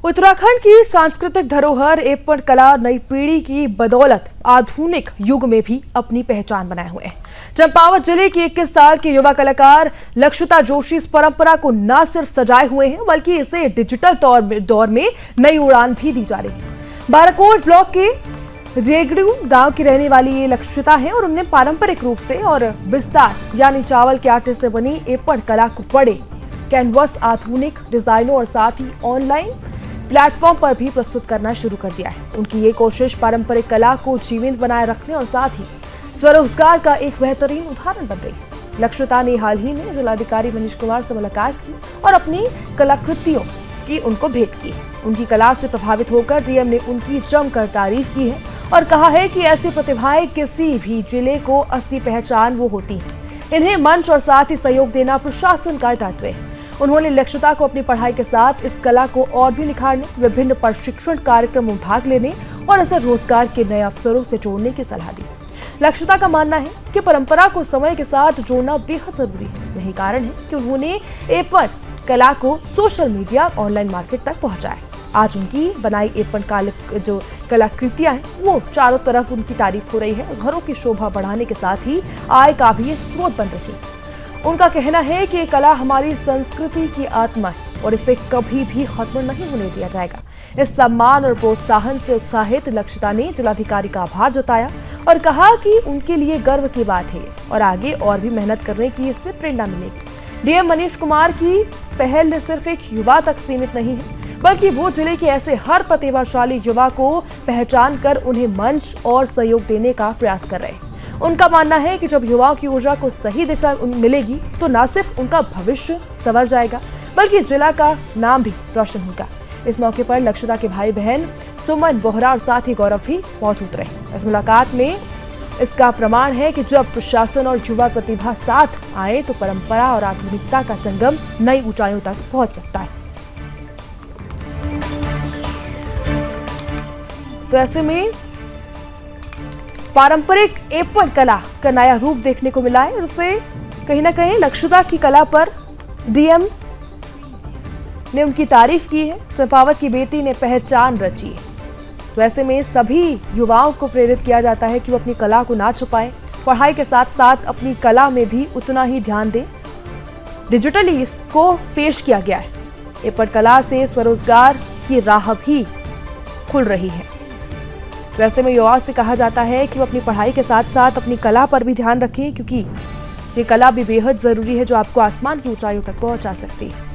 उत्तराखंड की सांस्कृतिक धरोहर एवं कला नई पीढ़ी की बदौलत आधुनिक युग में भी अपनी पहचान बनाए हुए हैं। चंपावत जिले की 21 साल की युवा कलाकार लक्षिता जोशी इस परंपरा को न सिर्फ सजाए हुए हैं बल्कि इसे डिजिटल दौर में नई उड़ान भी दी जा रही है। बाराकोट ब्लॉक के रेगड़ू गांव की रहने वाली ये लक्षिता है और उन्होंने पारंपरिक रूप से और विस्तार यानी चावल के आटे से बनी एपण कला को बड़े कैनवस, आधुनिक डिजाइनों और साथ ही ऑनलाइन प्लेटफॉर्म पर भी प्रस्तुत करना शुरू कर दिया है। उनकी ये कोशिश पारंपरिक कला को जीवंत बनाए रखने और साथ ही स्वरोजगार का एक बेहतरीन उदाहरण बन रही है। लक्षिता ने हाल ही में जिलाधिकारी मनीष कुमार से मुलाकात की और अपनी कलाकृतियों की उनको भेंट की। उनकी कला से प्रभावित होकर डीएम ने उनकी जमकर तारीफ की है और कहा है कि ऐसी प्रतिभाएं किसी भी जिले को असली पहचान वो होती है। इन्हें मंच और साथ ही सहयोग देना प्रशासन का दायित्व है। उन्होंने लक्षिता को अपनी पढ़ाई के साथ इस कला को और भी निखारने, विभिन्न प्रशिक्षण कार्यक्रमों में भाग लेने और इसे रोजगार के नए अवसरों से जोड़ने की सलाह दी। लक्षिता का मानना है कि परंपरा को समय के साथ जोड़ना बेहद जरूरी है। यही कारण है कि उन्होंने एपण कला को सोशल मीडिया, ऑनलाइन मार्केट तक पहुंचाया। आज उनकी बनाई एपण जो कलाकृतियां हैं वो चारों तरफ उनकी तारीफ हो रही है। घरों की शोभा बढ़ाने के साथ ही आय का भी स्रोत बन रही है। उनका कहना है कि ये कला हमारी संस्कृति की आत्मा है और इसे कभी भी खत्म नहीं होने दिया जाएगा। इस सम्मान और प्रोत्साहन से उत्साहित लक्षिता ने जिलाधिकारी का आभार जताया और कहा कि उनके लिए गर्व की बात है और आगे और भी मेहनत करने की इससे प्रेरणा मिलेगी। डीएम मनीष कुमार की पहल न सिर्फ एक युवा तक सीमित नहीं है बल्कि वो जिले के ऐसे हर प्रतिभाशाली युवा को पहचान कर उन्हें मंच और सहयोग देने का प्रयास कर रहे हैं। उनका मानना है कि जब युवाओं की ऊर्जा को सही दिशा मिलेगी तो न सिर्फ उनका भविष्य संवर जाएगा बल्कि जिला का नाम भी रोशन होगा। इस मौके पर लक्षिता के भाई बहन सुमन बोहरा और साथ ही गौरव भी मौजूद रहे। इस मुलाकात में इसका प्रमाण है कि जब प्रशासन और युवा प्रतिभा साथ आए तो परंपरा और आधुनिकता का संगम नई ऊंचाइयों तक पहुंच सकता है। तो ऐसे में पारंपरिक एपण कला का नया रूप देखने को मिला है और उसे कहीं ना कहीं लक्षिता की कला पर डीएम ने उनकी तारीफ की है। चंपावत की बेटी ने पहचान रची है। तो ऐसे में सभी युवाओं को प्रेरित किया जाता है कि वो अपनी कला को ना छुपाएं, पढ़ाई के साथ साथ अपनी कला में भी उतना ही ध्यान दें। डिजिटली इसको पेश किया गया है। एपण कला से स्वरोजगार की राह भी खुल रही है। वैसे में युवाओं से कहा जाता है कि वो अपनी पढ़ाई के साथ साथ अपनी कला पर भी ध्यान रखें क्योंकि ये कला भी बेहद जरूरी है जो आपको आसमान की ऊंचाइयों तक पहुंचा सकती है।